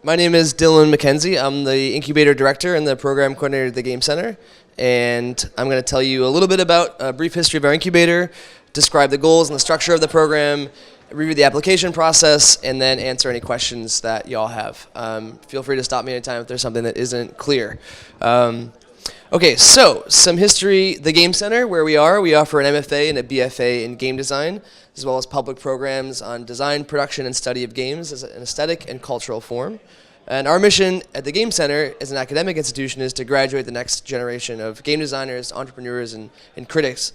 My name is Dylan McKenzie. I'm the Incubator Director and the Program Coordinator at the Game Center. And I'm going to tell you a little bit about a brief history of our incubator, describe the goals and the structure of the program, review the application process, and then answer any questions that y'all have. Feel free to stop me anytime if there's something that isn't clear. Okay, so some history. The Game Center, where we offer an MFA and a BFA in game design, as well as public programs on design, production, and study of games as an aesthetic and cultural form. And our mission at the Game Center as an academic institution is to graduate the next generation of game designers, entrepreneurs, and critics.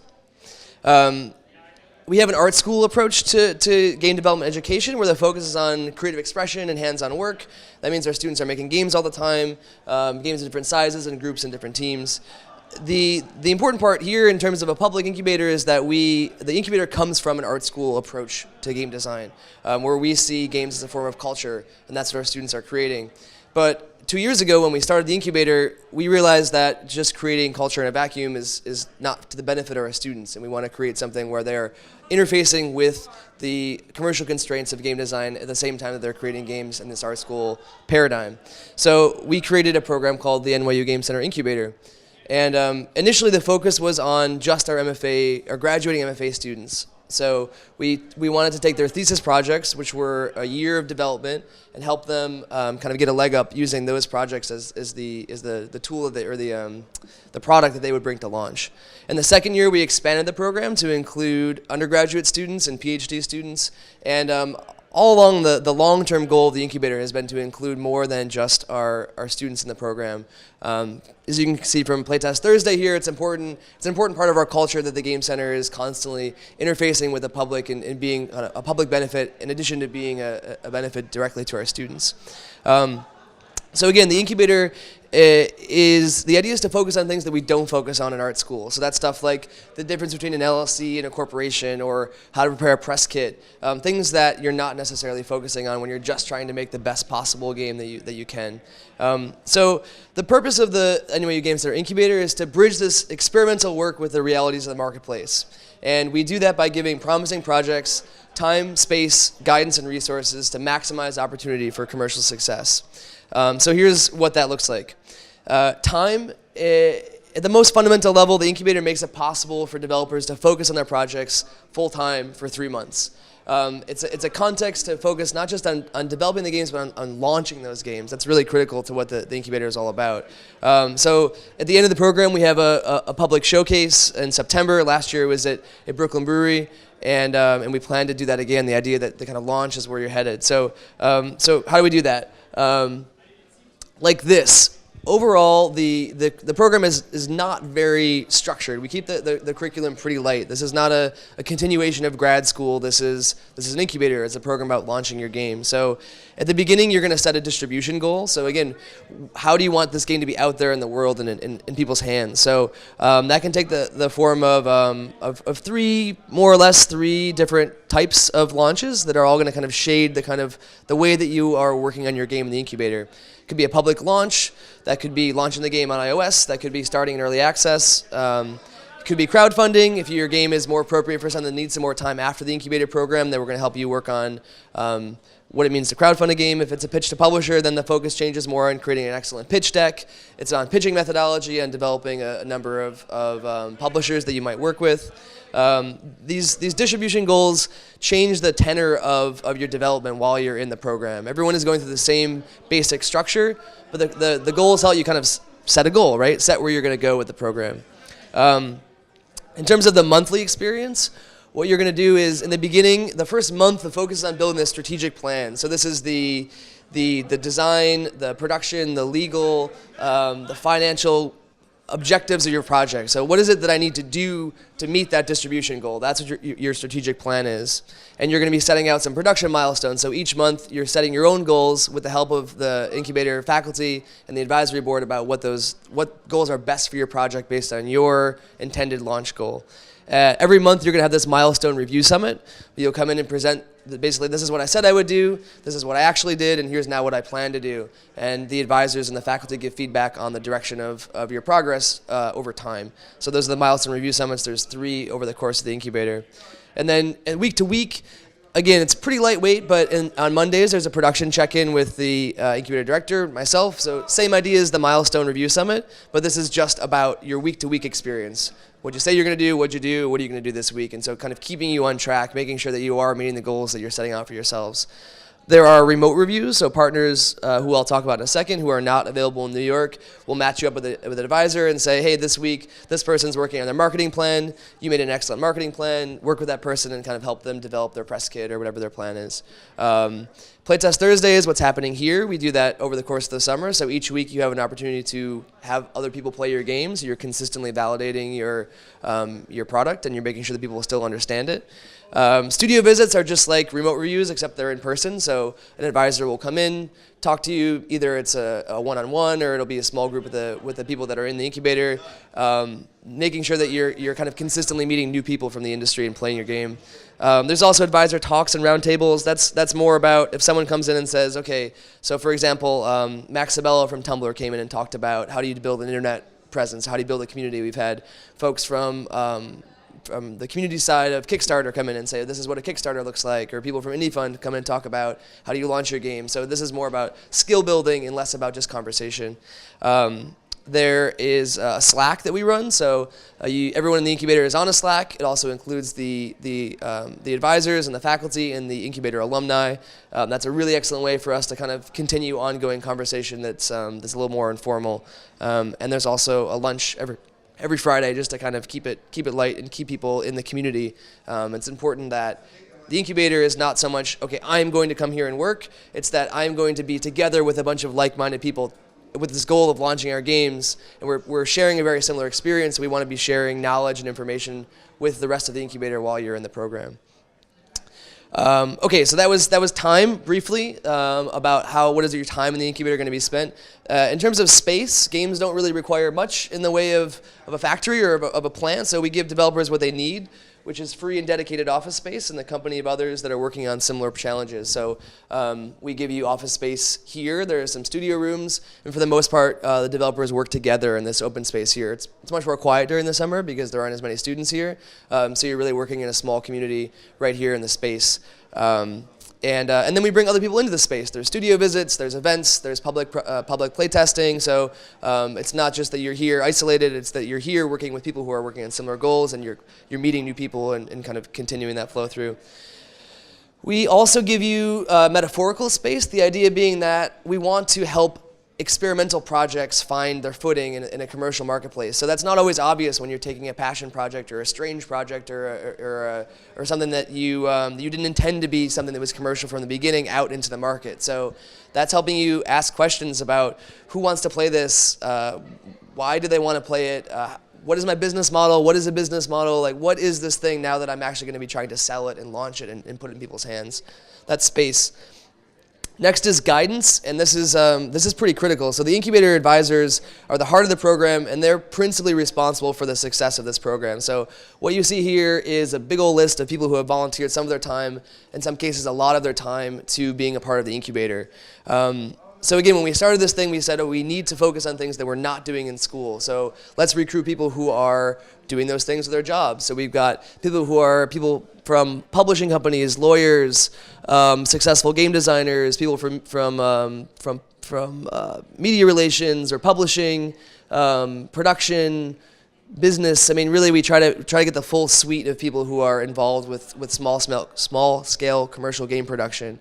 We have an art school approach to game development education where the focus is on creative expression and hands-on work. That means our students are making games all the time, games of different sizes and groups and different teams. The important part here in terms of a public incubator is that the incubator comes from an art school approach to game design, where we see games as a form of culture, and that's what our students are creating. But 2 years ago when we started the incubator, we realized that just creating culture in a vacuum is not to the benefit of our students, and we want to create something where they're interfacing with the commercial constraints of game design at the same time that they're creating games in this art school paradigm. So we created a program called the NYU Game Center Incubator. And initially the focus was on just our MFA, our graduating MFA students. So we wanted to take their thesis projects, which were a year of development, and help them kind of get a leg up using those projects as the tool of the product that they would bring to launch. In the second year, we expanded the program to include undergraduate students and PhD students, and all along the long-term goal of the incubator has been to include more than just our students in the program. As you can see from Playtest Thursday here, it's an important part of our culture that the Game Center is constantly interfacing with the public and being a public benefit in addition to being a benefit directly to our students. So again, the incubator the idea is to focus on things that we don't focus on in art school. So that's stuff like the difference between an LLC and a corporation, or how to prepare a press kit, things that you're not necessarily focusing on when you're just trying to make the best possible game that you can. So the purpose of the NYU Game Center Incubator is to bridge this experimental work with the realities of the marketplace. And we do that by giving promising projects time, space, guidance, and resources to maximize opportunity for commercial success. So here's what that looks like. Time, at the most fundamental level, the incubator makes it possible for developers to focus on their projects full-time for 3 months. It's a context to focus not just on developing the games, but on launching those games. That's really critical to what the incubator is all about. So at the end of the program, we have a public showcase in September. Last year it was at Brooklyn Brewery. And we plan to do that again. The idea that the kind of launch is where you're headed. So how do we do that? Like this. Overall, the program is not very structured. We keep the curriculum pretty light. This is not a continuation of grad school. This is an incubator. It's a program about launching your game. So at the beginning, you're going to set a distribution goal. So again, how do you want this game to be out there in the world and in people's hands? So that can take the form of more or less three different types of launches that are all going to kind of shade the way that you are working on your game in the incubator. It could be a public launch. That could be launching the game on iOS. That could be starting in early access. It could be crowdfunding. If your game is more appropriate for something that needs some more time after the incubator program, then we're going to help you work on what it means to crowdfund a game. If it's a pitch to publisher, then the focus changes more on creating an excellent pitch deck. It's on pitching methodology and developing a number of publishers that you might work with. These distribution goals change the tenor of your development while you're in the program. Everyone is going through the same basic structure, but the goals help you kind of set a goal, right? Set where you're going to go with the program. In terms of the monthly experience, what you're going to do is, in the beginning, the first month, the focus is on building a strategic plan. So this is the design, the production, the legal, the financial objectives of your project. So what is it that I need to do to meet that distribution goal? That's what your strategic plan is. And you're going to be setting out some production milestones. So each month you're setting your own goals with the help of the incubator faculty and the advisory board about what goals are best for your project based on your intended launch goal. Every month you're going to have this milestone review summit. You'll come in and present, basically, this is what I said I would do, this is what I actually did, and here's now what I plan to do. And the advisors and the faculty give feedback on the direction of your progress over time. So those are the milestone review summits. There's 3 over the course of the incubator. And then week to week, Again, it's pretty lightweight, but on Mondays there's a production check-in with the Incubator Director, myself. So same idea as the Milestone Review Summit, but this is just about your week-to-week experience. What'd you say you're going to do? What'd you do? What are you going to do this week? And so kind of keeping you on track, making sure that you are meeting the goals that you're setting out for yourselves. There are remote reviews, so partners who I'll talk about in a second who are not available in New York will match you up with an advisor and say, hey, this week this person's working on their marketing plan. You made an excellent marketing plan. Work with that person and kind of help them develop their press kit or whatever their plan is. Playtest Thursday is what's happening here. We do that over the course of the summer, so each week you have an opportunity to have other people play your games. You're consistently validating your product, and you're making sure that people will still understand it. Studio visits are just like remote reviews, except they're in person. So an advisor will come in, talk to you. Either it's a one-on-one or it'll be a small group with the people that are in the incubator, making sure that you're kind of consistently meeting new people from the industry and playing your game. There's also advisor talks and roundtables. That's more about if someone comes in and says, okay, so for example, Max Sabella from Tumblr came in and talked about how do you build an internet presence, how do you build a community. We've had folks from the community side of Kickstarter come in and say, this is what a Kickstarter looks like, or people from Indie Fund come in and talk about how do you launch your game. So this is more about skill building and less about just conversation. There is a Slack that we run, so everyone in the incubator is on a Slack. It also includes the advisors and the faculty and the incubator alumni. That's a really excellent way for us to kind of continue ongoing conversation that's a little more informal. And there's also a lunch every Friday just to kind of keep it light and keep people in the community. It's important that the incubator is not so much, okay, I'm going to come here and work. It's that I'm going to be together with a bunch of like-minded people with this goal of launching our games, and we're sharing a very similar experience. We want to be sharing knowledge and information with the rest of the incubator while you're in the program. Okay, so that was time briefly about what is your time in the incubator going to be spent. In terms of space, games don't really require much in the way of a factory or of a plant, so we give developers what they need, which is free and dedicated office space in the company of others that are working on similar challenges. So we give you office space here. There are some studio rooms, and for the most part, the developers work together in this open space here. It's much more quiet during the summer because there aren't as many students here. So you're really working in a small community right here in the space. And then we bring other people into the space. There's studio visits, there's events, there's public play testing. So it's not just that you're here isolated, it's that you're here working with people who are working on similar goals, and you're meeting new people and kind of continuing that flow through. We also give you metaphorical space, the idea being that we want to help experimental projects find their footing in a commercial marketplace. So that's not always obvious when you're taking a passion project or a strange project or something that you didn't intend to be something that was commercial from the beginning out into the market. So that's helping you ask questions about who wants to play this, why do they want to play it, what is my business model, what is a business model, like what is this thing now that I'm actually going to be trying to sell it and launch it and put it in people's hands. That's space. Next is guidance, and this is pretty critical. So the incubator advisors are the heart of the program, and they're principally responsible for the success of this program. So what you see here is a big old list of people who have volunteered some of their time, in some cases a lot of their time, to being a part of the incubator. So again, when we started this thing, we said, oh, we need to focus on things that we're not doing in school. So let's recruit people who are doing those things with their jobs. So we've got people from publishing companies, lawyers, successful game designers, people from media relations or publishing, production, business. I mean, really, we try to get the full suite of people who are involved with small scale commercial game production.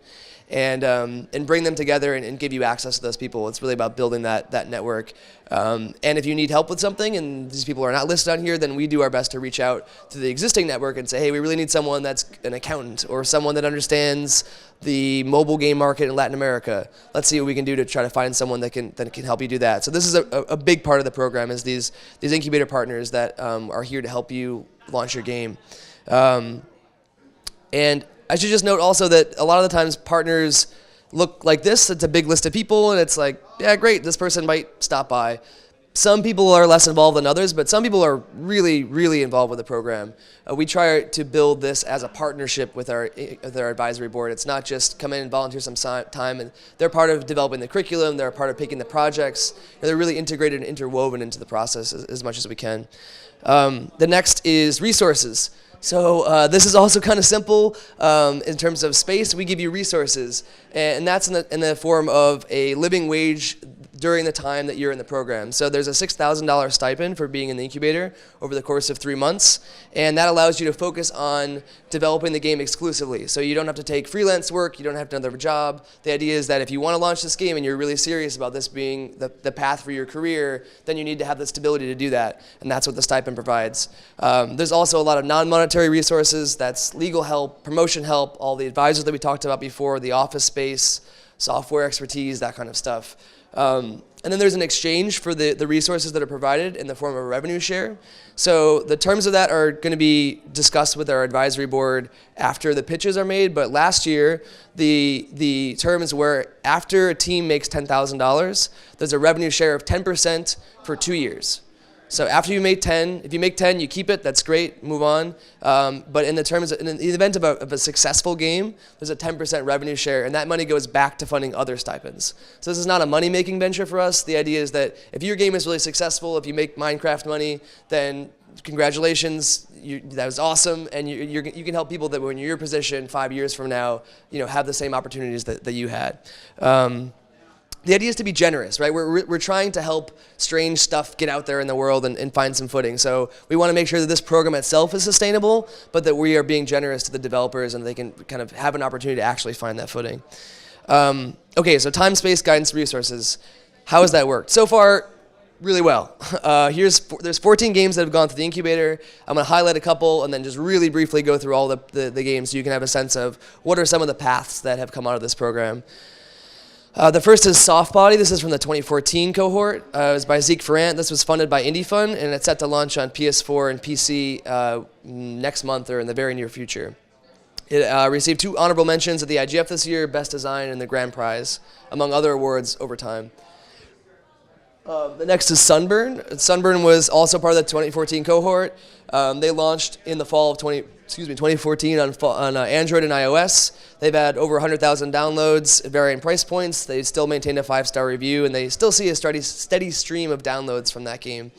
And bring them together and give you access to those people. It's really about building that network. And if you need help with something and these people are not listed on here, then we do our best to reach out to the existing network and say, hey, we really need someone that's an accountant or someone that understands the mobile game market in Latin America. Let's see what we can do to try to find someone that can help you do that. So this is a big part of the program, is these incubator partners that are here to help you launch your game. And I should just note also that a lot of the times partners look like this. It's a big list of people, and it's like, yeah, great, this person might stop by. Some people are less involved than others, but some people are really, really involved with the program. We try to build this as a partnership with our advisory board. It's not just come in and volunteer some time, and they're part of developing the curriculum, they're a part of picking the projects, and they're really integrated and interwoven into the process as much as we can. The next is resources. So this is also kind of simple in terms of space. We give you resources, and that's in the form of a living wage during the time that you're in the program. So there's a $6,000 stipend for being in the incubator over the course of 3 months, and that allows you to focus on developing the game exclusively. So you don't have to take freelance work, you don't have another job. The idea is that if you want to launch this game and you're really serious about this being the path for your career, then you need to have the stability to do that, and that's what the stipend provides. There's also a lot of non-monetary resources. That's legal help, promotion help, all the advisors that we talked about before, the office space, software expertise, that kind of stuff. And then there's an exchange for the resources that are provided in the form of a revenue share. So the terms of that are going to be discussed with our advisory board after the pitches are made. But last year, the terms were after a team makes $10,000, there's a revenue share of 10% for 2 years. So after you make 10, if you make 10, you keep it, that's great, move on. But in the event of a successful game, there's a 10% revenue share, and that money goes back to funding other stipends. So this is not a money-making venture for us. The idea is that if your game is really successful, if you make Minecraft money, then congratulations, that was awesome, and you can help people that when you're in your position 5 years from now, have the same opportunities that you had. The idea is to be generous, right? We're trying to help strange stuff get out there in the world and find some footing. So we want to make sure that this program itself is sustainable, but that we are being generous to the developers and they can kind of have an opportunity to actually find that footing. Okay, so TimeSpace Guidance resources. How has that worked? So far, really well. There's 14 games that have gone through the incubator. I'm going to highlight a couple and then just really briefly go through all the games so you can have a sense of what are some of the paths that have come out of this program. The first is Softbody. This is from the 2014 cohort. It was by Zeke Ferrant. This was funded by IndieFund, and it's set to launch on PS4 and PC next month or in the very near future. It received 2 honorable mentions at the IGF this year, Best Design and the Grand Prize, among other awards over time. The next is Sunburn. Sunburn was also part of the 2014 cohort. They launched in the fall of 2014 on Android and iOS. They've had over 100,000 downloads at varying price points. They still maintain a 5-star review, and they still see a steady stream of downloads from that game.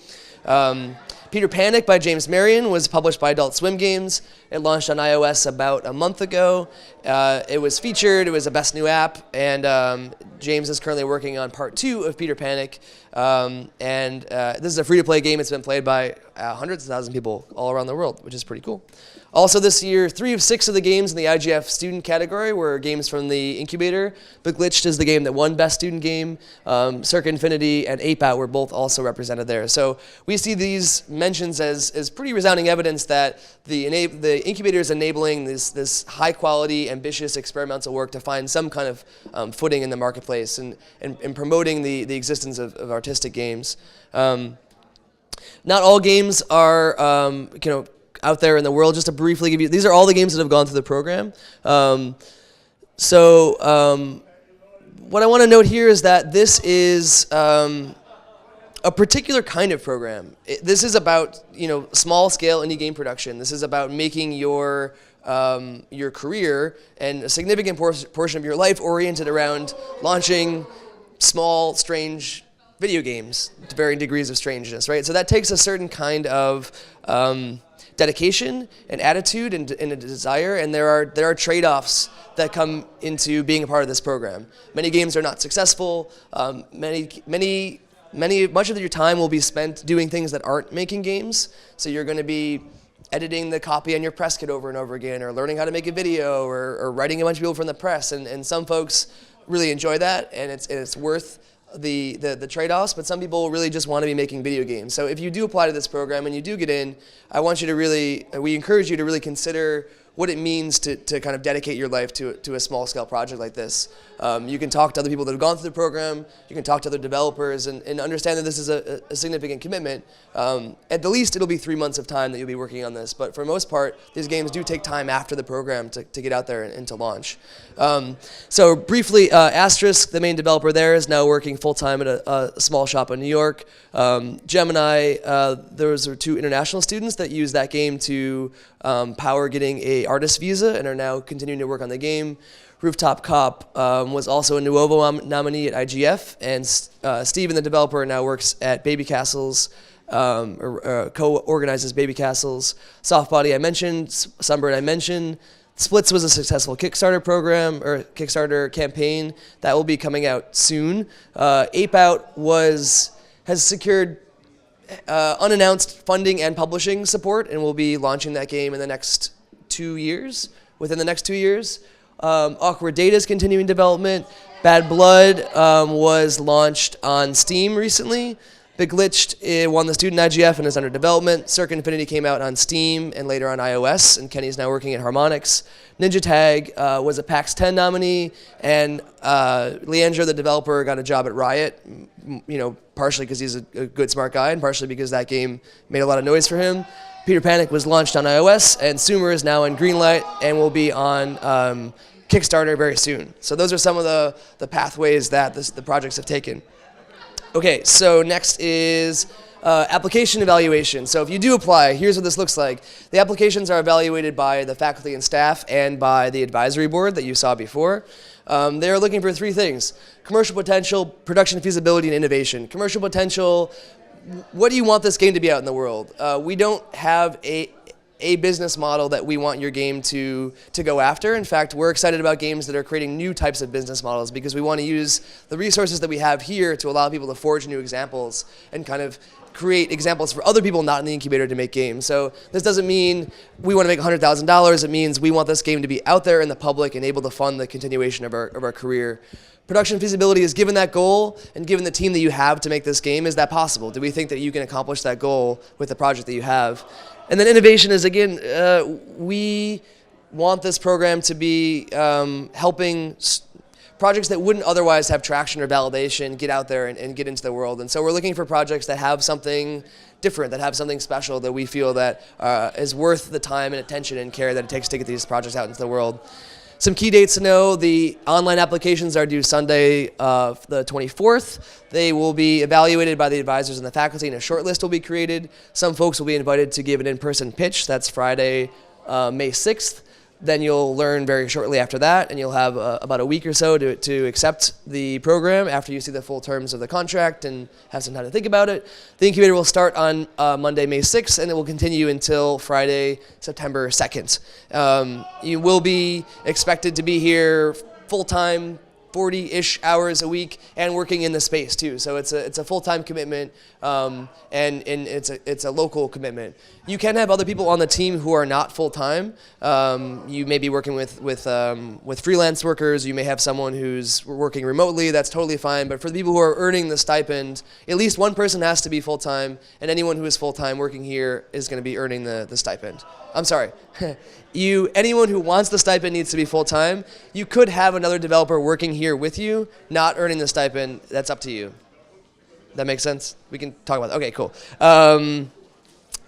Peter Panic by James Marion was published by Adult Swim Games. It launched on iOS about a month ago. It was featured. It was a best new app, and James is currently working on part 2 of Peter Panic. This is a free-to-play game. It's been played by hundreds of thousands of people all around the world, which is pretty cool. Also this year, 3 of 6 of the games in the IGF student category were games from the incubator. Beglitched is the game that won Best Student Game. Circa Infinity and Ape Out were both also represented there. So we see these mentions as pretty resounding evidence that the incubator is enabling this high-quality, ambitious experimental work to find some kind of footing in the marketplace and promoting the existence of artistic games. Not all games are, out there in the world. Just to briefly give you, these are all the games that have gone through the program. What I want to note here is that this is a particular kind of program. This is about small-scale indie game production. This is about making your career and a significant portion of your life oriented around launching small, strange video games to varying degrees of strangeness, right? So that takes a certain kind of dedication and attitude and a desire, and there are trade-offs that come into being a part of this program. Many games are not successful. Much of your time will be spent doing things that aren't making games. So you're going to be editing the copy on your press kit over and over again, or learning how to make a video, or writing a bunch of people from the press. And some folks really enjoy that, and it's worth the trade-offs, but some people really just want to be making video games. So if you do apply to this program and you do get in, we encourage you to really consider what it means to kind of dedicate your life to a small-scale project like this. You can talk to other people that have gone through the program, you can talk to other developers, and understand that this is a significant commitment. At the least, it'll be 3 months of time that you'll be working on this, but for the most part, these games do take time after the program to get out there and to launch. So briefly, Asterisk, the main developer there, is now working full-time at a small shop in New York. Gemini, those are 2 international students that use that game to power getting a artist visa and are now continuing to work on the game. Rooftop Cop was also a Nuovo nominee at IGF, and Steven, the developer, now works at Baby Castles co-organizes Baby Castles. Softbody I mentioned, Sunburn I mentioned. Splits was a successful Kickstarter program or Kickstarter campaign that will be coming out soon. Ape Out has secured unannounced funding and publishing support, and we'll be launching that game in the next 2 years. Within the next 2 years, Awkward Data is continuing development. Bad Blood was launched on Steam recently. Beglitched won the student IGF and is under development. Cirque Infinity came out on Steam and later on iOS, and Kenny's now working at Harmonix. Ninja Tag was a PAX 10 nominee, and Leandro, the developer, got a job at Riot, partially because he's a good, smart guy, and partially because that game made a lot of noise for him. Peter Panic was launched on iOS, and Sumer is now in Greenlight and will be on Kickstarter very soon. So those are some of the pathways that the projects have taken. Okay, so next is application evaluation. So if you do apply, here's what this looks like. The applications are evaluated by the faculty and staff and by the advisory board that you saw before. They're looking for 3 things: commercial potential, production feasibility, and innovation. Commercial potential, what do you want this game to be out in the world? We don't have a business model that we want your game to go after. In fact, we're excited about games that are creating new types of business models because we want to use the resources that we have here to allow people to forge new examples and kind of create examples for other people not in the incubator to make games. So this doesn't mean we want to make $100,000. It means we want this game to be out there in the public and able to fund the continuation of our career. Production feasibility is, given that goal and given the team that you have to make this game, is that possible? Do we think that you can accomplish that goal with the project that you have? And then innovation is, again, we want this program to be helping projects that wouldn't otherwise have traction or validation get out there and get into the world. And so we're looking for projects that have something different, that have something special that we feel that is worth the time and attention and care that it takes to get these projects out into the world. Some key dates to know: the online applications are due Sunday, the 24th. They will be evaluated by the advisors and the faculty, and a short list will be created. Some folks will be invited to give an in-person pitch. That's Friday, May 6th. Then you'll learn very shortly after that, and you'll have about a week or so to accept the program after you see the full terms of the contract and have some time to think about it. The incubator will start on Monday, May 6th, and it will continue until Friday, September 2nd. You will be expected to be here full-time, 40-ish hours a week, and working in the space too. So it's a full-time commitment, and it's a local commitment. You can have other people on the team who are not full-time. You may be working with freelance workers. You may have someone who's working remotely. That's totally fine. But for the people who are earning the stipend, at least one person has to be full-time, and anyone who is full-time working here is going to be earning the stipend. I'm sorry. Anyone who wants the stipend needs to be full-time. You could have another developer working here with you, not earning the stipend. That's up to you. That makes sense? We can talk about that. Okay, cool.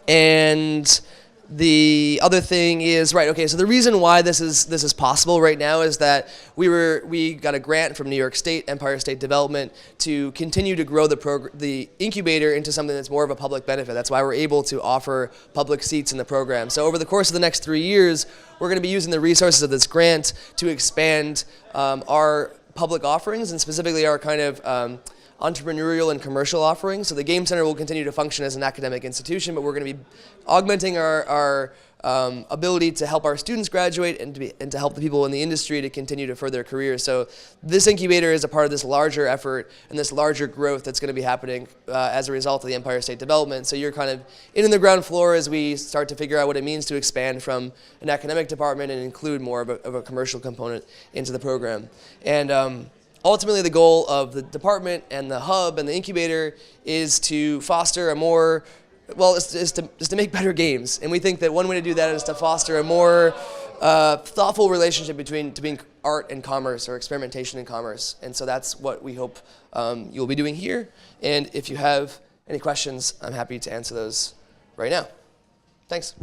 And the other thing is, right, okay, so the reason why this is possible right now is that we got a grant from New York State, Empire State Development, to continue to grow the incubator into something that's more of a public benefit. That's why we're able to offer public seats in the program. So over the course of the next 3 years, we're going to be using the resources of this grant to expand our public offerings, and specifically our kind of entrepreneurial and commercial offerings. So the Game Center will continue to function as an academic institution, but we're going to be augmenting our ability to help our students graduate and to help the people in the industry to continue to further their careers. So this incubator is a part of this larger effort and this larger growth that's going to be happening as a result of the Empire State Development. So you're kind of in the ground floor as we start to figure out what it means to expand from an academic department and include more of a commercial component into the program. And ultimately, the goal of the department and the hub and the incubator is to foster a more, is to make better games. And we think that one way to do that is to foster a more thoughtful relationship between art and commerce, or experimentation and commerce. And so that's what we hope you'll be doing here. And if you have any questions, I'm happy to answer those right now. Thanks.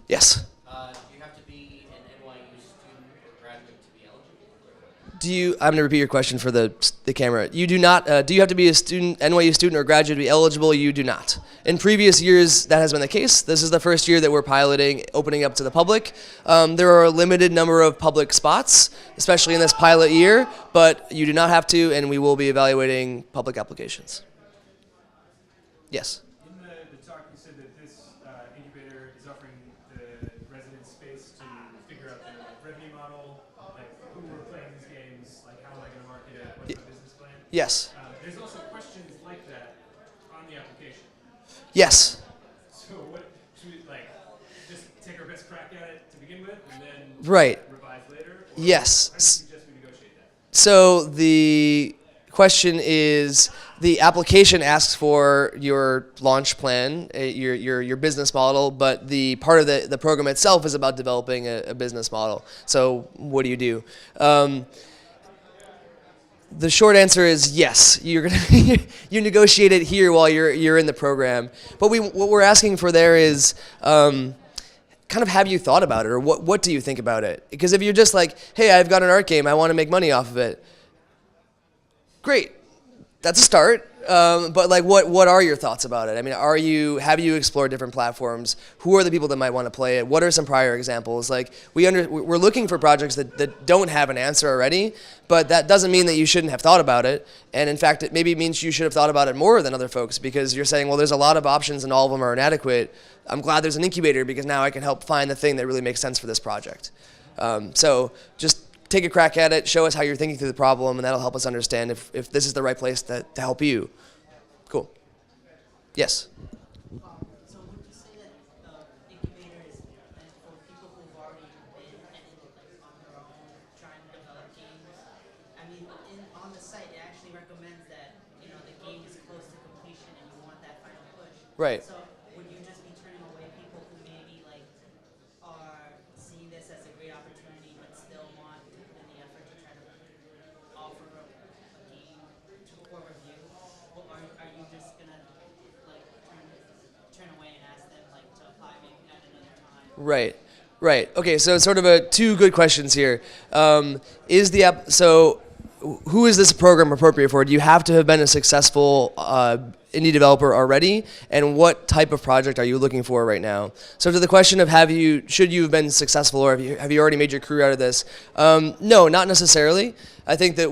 Yes? I'm going to repeat your question for the camera. You do not, do you have to be a student, NYU student or graduate to be eligible? You do not. In previous years, that has been the case. This is the first year that we're piloting, opening up to the public. There are a limited number of public spots, especially in this pilot year, but you do not have to, and we will be evaluating public applications. Yes? In the talk, you said that this incubator is offering the residents space to figure out their revenue model, like who are playing these games, like how am I going to market it, what's the business plan? Yes. There's also questions like that on the application. Yes. So what should we, like, just take our best crack at it to begin with, and then revise later? Or Yes. how do you suggest we negotiate that? So the question is, the application asks for your launch plan, your business model, but the part of the program itself is about developing a business model. So what do you do? The short answer is yes. You're gonna you negotiate it here while you're in the program. But what we're asking for there is kind of, have you thought about it, or what do you think about it? Because if you're just like, hey, I've got an art game, I want to make money off of it. Great, that's a start. But like, what are your thoughts about it? I mean, have you explored different platforms? Who are the people that might want to play it? What are some prior examples? Like, we're looking for projects that don't have an answer already, but that doesn't mean that you shouldn't have thought about it. And in fact, it maybe means you should have thought about it more than other folks, because you're saying, well, there's a lot of options and all of them are inadequate. I'm glad there's an incubator because now I can help find the thing that really makes sense for this project. So just take a crack at it, show us how you're thinking through the problem, and that'll help us understand if this is the right place to help you. Cool. Yes? So would you say that the incubator is meant for people who've already been on their own trying to develop games? I mean, on the site, it actually recommends that, the game is close to completion and you want that final push. Right. So would you just be turning away people who maybe are seeing this as a great opportunity but still want to put in the effort to try to offer a game for review? Or are you just gonna turn away and ask them to apply maybe at another time? Right. Okay, so sort of two good questions here. Who is this program appropriate for? Do you have to have been a successful indie developer already? And what type of project are you looking for right now? So to the question of should you have been successful, or have you already made your career out of this? No, not necessarily. I think that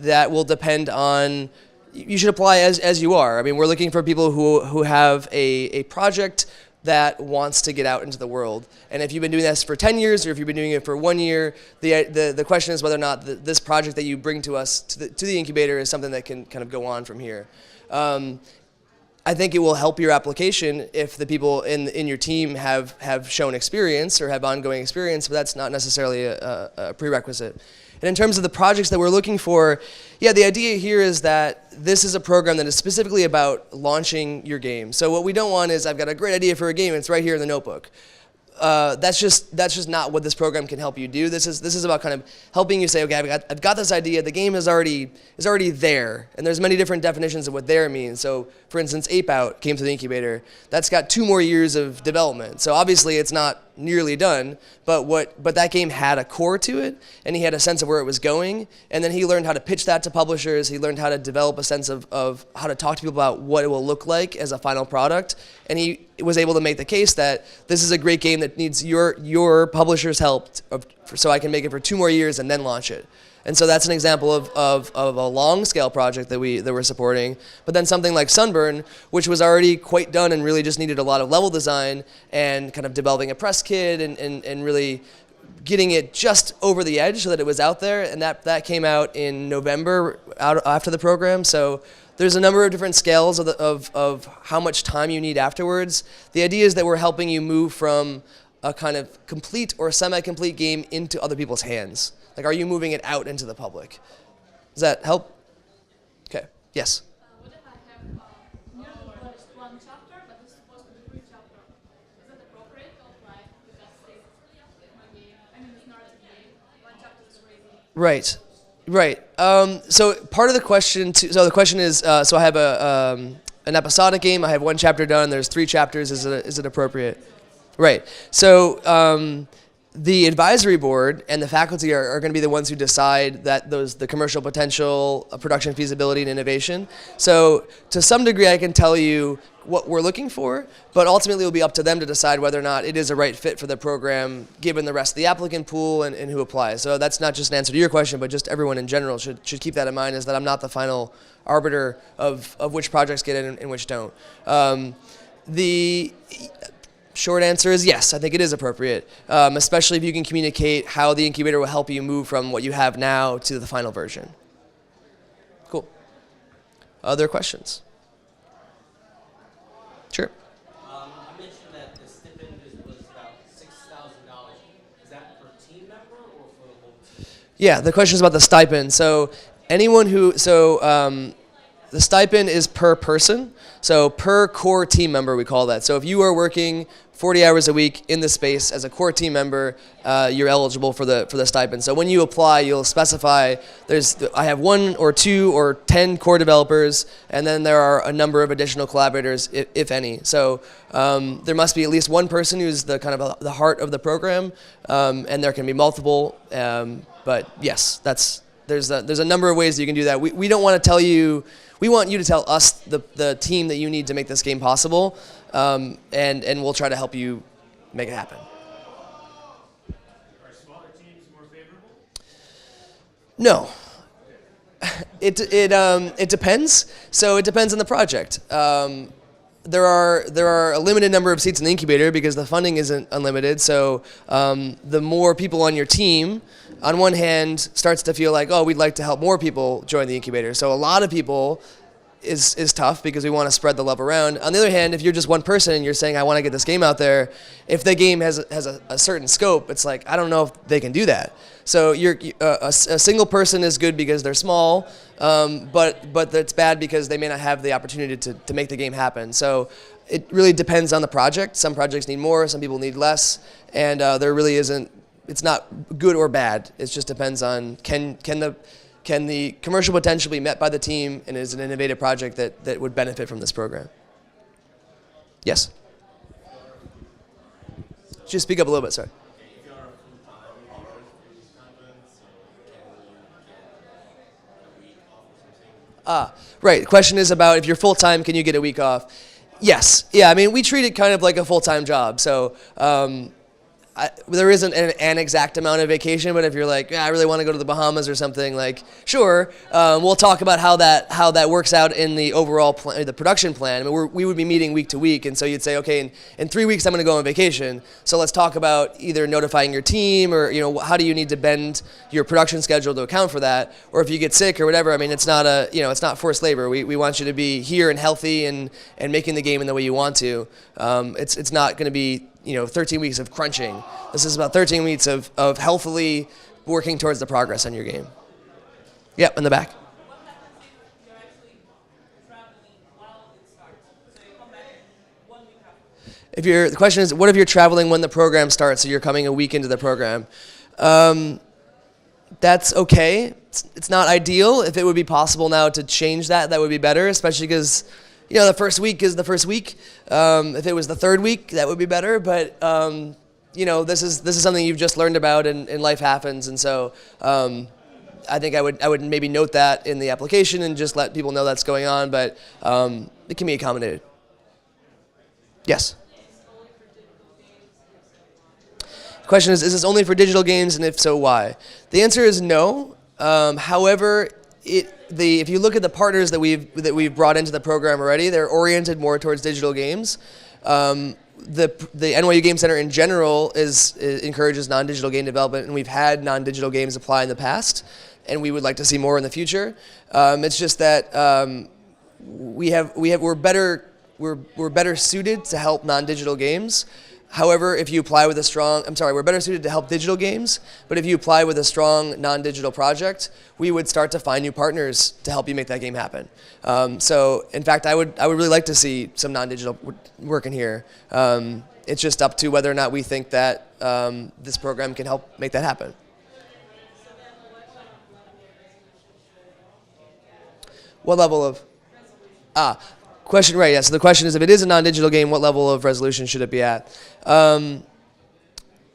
that will depend on, you should apply as you are. I mean, we're looking for people who have a project that wants to get out into the world. And if you've been doing this for 10 years, or if you've been doing it for 1 year, the question is whether or not this project that you bring to us, to the incubator, is something that can kind of go on from here. I think it will help your application if the people in your team have shown experience or have ongoing experience, but that's not necessarily a prerequisite. And in terms of the projects that we're looking for, yeah, the idea here is that this is a program that is specifically about launching your game. So what we don't want is, I've got a great idea for a game, it's right here in the notebook. That's just not what this program can help you do. This is about kind of helping you say, okay, I've got this idea. The game is already there, and there's many different definitions of what there means. So, for instance, Ape Out came to the incubator. That's got 2 more years of development. So obviously, it's not nearly done. But that game had a core to it, and he had a sense of where it was going. And then he learned how to pitch that to publishers. He learned how to develop a sense of how to talk to people about what it will look like as a final product. And he was able to make the case that this is a great game that needs your publisher's help, so I can make it for 2 more years and then launch it. And so that's an example of a long-scale project that we're supporting. But then something like Sunburn, which was already quite done and really just needed a lot of level design and kind of developing a press kit and really getting it just over the edge so that it was out there. And that came out in November after the program. So there's a number of different scales of how much time you need afterwards. The idea is that we're helping you move from a kind of complete or semi-complete game into other people's hands. Like, are you moving it out into the public? Does that help? Okay. Yes? What if I have nearly published 1 chapter, but it's supposed to be 3 chapters? Is it appropriate to apply because it's my game? I mean, it's not a game. 1 chapter is crazy. Right. So part of the question, so the question is, so I have an episodic game. I have 1 chapter done. There's 3 chapters. Is it appropriate? Right. So the advisory board and the faculty are going to be the ones who decide that the commercial potential, production feasibility, and innovation. So to some degree, I can tell you what we're looking for, but ultimately it will be up to them to decide whether or not it is a right fit for the program, given the rest of the applicant pool and who applies. So that's not just an answer to your question, but just everyone in general should keep that in mind, is that I'm not the final arbiter of which projects get in and which don't. The short answer is yes, I think it is appropriate, especially if you can communicate how the incubator will help you move from what you have now to the final version. Cool. Other questions? Sure. You mentioned that the stipend was about $6,000. Is that per team member or for the whole team? Yeah, the question is about the stipend. So anyone who, the stipend is per person, so per core team member we call that. So if you are working 40 hours a week in the space as a core team member, you're eligible for the stipend. So when you apply, you'll specify I have 1 or 2 or 10 core developers, and then there are a number of additional collaborators, if any. So there must be at least one person who's the kind of the heart of the program, and there can be multiple. But yes, there's a number of ways that you can do that. We don't want to tell you. We want you to tell us the team that you need to make this game possible, and we'll try to help you make it happen. Are smaller teams more favorable? No. It depends. So it depends on the project. There are a limited number of seats in the incubator because the funding isn't unlimited. So the more people on your team, on one hand, starts to feel like, oh, we'd like to help more people join the incubator. So a lot of people is tough because we want to spread the love around. On the other hand, if you're just one person and you're saying, I want to get this game out there, if the game has a certain scope, it's like, I don't know if they can do that. So a single person is good because they're small, but it's bad because they may not have the opportunity to make the game happen. So it really depends on the project. Some projects need more, some people need less, and there really isn't. It's not good or bad. It just depends on can the commercial potential be met by the team, and is an innovative project that would benefit from this program. Yes? Just speak up a little bit, sorry. If you are full-time, you work in Sunburn, so can you get a week off or something? Right. The question is about if you're full-time, can you get a week off? Yes. Yeah, I mean, we treat it kind of like a full-time job. So there isn't an exact amount of vacation, but if you're like, I really want to go to the Bahamas or something, like, sure, we'll talk about how that works out in the overall the production plan. I mean, we would be meeting week to week, and so you'd say, okay, in 3 weeks I'm going to go on vacation. So let's talk about either notifying your team, or how do you need to bend your production schedule to account for that, or if you get sick or whatever. I mean, it's not it's not forced labor. We want you to be here and healthy and making the game in the way you want to. It's not going to be 13 weeks of crunching. This is about 13 weeks of healthily working towards the progress on your game. Yep, in the back. What happens if you're actually traveling while it starts? So you come back 1 week after. The question is, what if you're traveling when the program starts, so you're coming a week into the program? That's okay. It's not ideal. If it would be possible now to change that would be better, especially because the first week is the first week. If it was the third week, that would be better. But this is something you've just learned about, and life happens. And so I think I would maybe note that in the application and just let people know that's going on. But it can be accommodated. Yes. The question is this only for digital games, and if so, why? The answer is no. However, if you look at the partners that we've brought into the program already, they're oriented more towards digital games. The NYU Game Center in general encourages non-digital game development, and we've had non-digital games apply in the past, and we would like to see more in the future. It's just that we're better suited to help non-digital games. However, if you apply with we're better suited to help digital games, but if you apply with a strong non-digital project, we would start to find new partners to help you make that game happen. So, in fact, I would really like to see some non-digital work in here. It's just up to whether or not we think that this program can help make that happen. What level of? Question, right, yeah. So the question is, if it is a non-digital game, what level of resolution should it be at?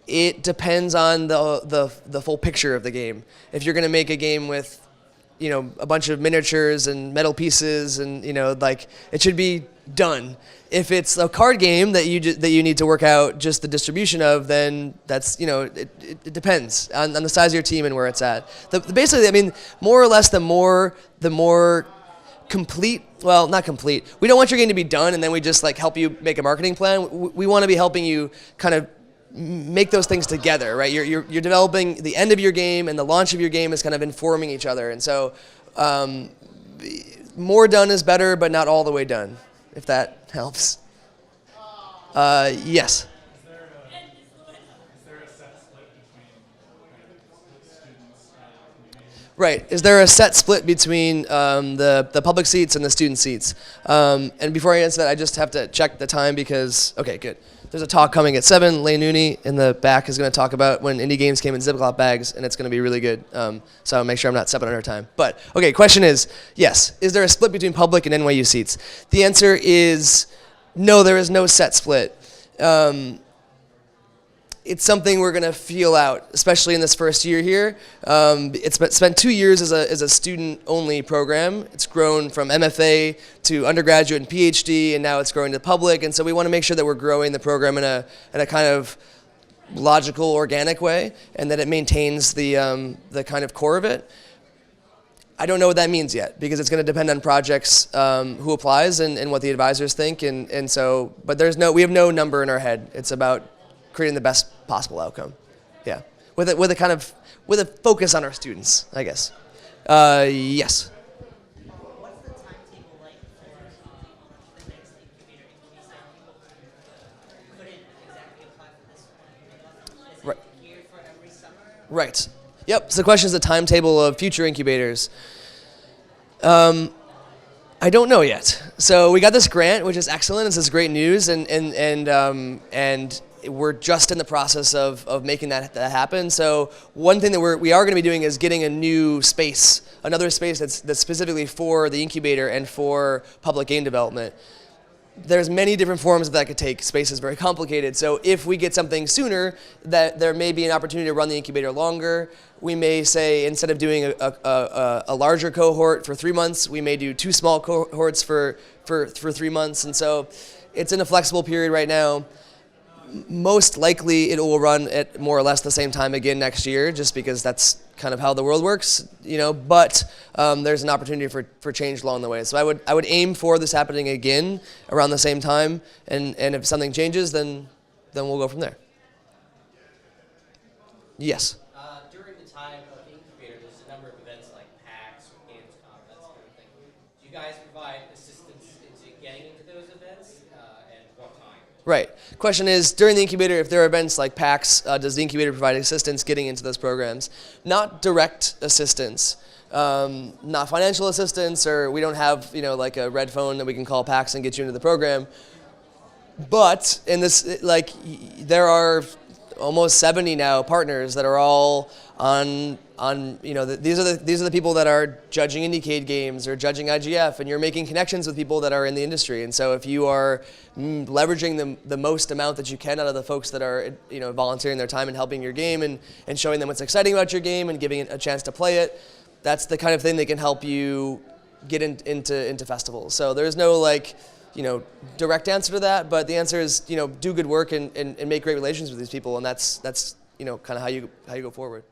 It depends on the full picture of the game. If you're going to make a game with, a bunch of miniatures and metal pieces, and like, it should be done. If it's a card game that you need to work out just the distribution of, then that's it depends on the size of your team and where it's at. Basically, I mean, more or less, the more complete. Well, not complete. We don't want your game to be done and then we just like help you make a marketing plan. We want to be helping you kind of make those things together, right? You're developing the end of your game, and the launch of your game is kind of informing each other. And so, more done is better, but not all the way done, if that helps. Yes. Is there a set split between students and community? Right. Is there a set split between the public seats and the student seats? And before I answer that, I just have to check the time because, okay, good. There's a talk coming at 7. Lane Nooney in the back is going to talk about when indie games came in Ziploc bags, and it's going to be really good. So I'll make sure I'm not stepping on her time. But, okay, question is, yes, is there a split between public and NYU seats? The answer is no, there is no set split. It's something we're going to feel out, especially in this first year here. It's spent 2 years as a student-only program. It's grown from MFA to undergraduate and PhD, and now it's growing to public. And so we want to make sure that we're growing the program in a kind of logical, organic way, and that it maintains the kind of core of it. I don't know what that means yet, because it's going to depend on projects, who applies, and what the advisors think. And so, but we have no number in our head. It's about creating the best possible outcome. Yeah, with a focus on our students, I guess. Yes. What's the timetable like for the next incubator in case people couldn't exactly apply for this one? Is it Right. geared for every summer? Right. Yep. So the question is the timetable of future incubators. I don't know yet. So we got this grant, which is excellent. This is great news, and we're just in the process of making that happen. So one thing that we are going to be doing is getting a new space, another space that's specifically for the incubator and for public game development. There's many different forms that could take. Space is very complicated. So if we get something sooner, that there may be an opportunity to run the incubator longer. We may say, instead of doing a larger cohort for 3 months, we may do 2 small cohorts for 3 months. And so it's in a flexible period right now. Most likely it will run at more or less the same time again next year, just because that's kind of how the world works, but there's an opportunity for change along the way. So I would aim for this happening again around the same time, and if something changes, then we'll go from there. Yes. During the time of Incubator, there's a number of events like PAX or Gamescom, that sort of thing. Do you guys provide assistance into getting into those events, and what time? Right. Question is, during the incubator, if there are events like PAX, does the incubator provide assistance getting into those programs? Not direct assistance, not financial assistance, or we don't have like a red phone that we can call PAX and get you into the program. But in this, there are almost 70 now partners that are all on these are the people that are judging Indiecade games or judging IGF, and you're making connections with people that are in the industry. And so if you are leveraging the most amount that you can out of the folks that are volunteering their time and helping your game and showing them what's exciting about your game and giving it a chance to play it, that's the kind of thing that can help you get into festivals. So there's no direct answer to that, but the answer is do good work and make great relations with these people, and that's kind of how you go forward.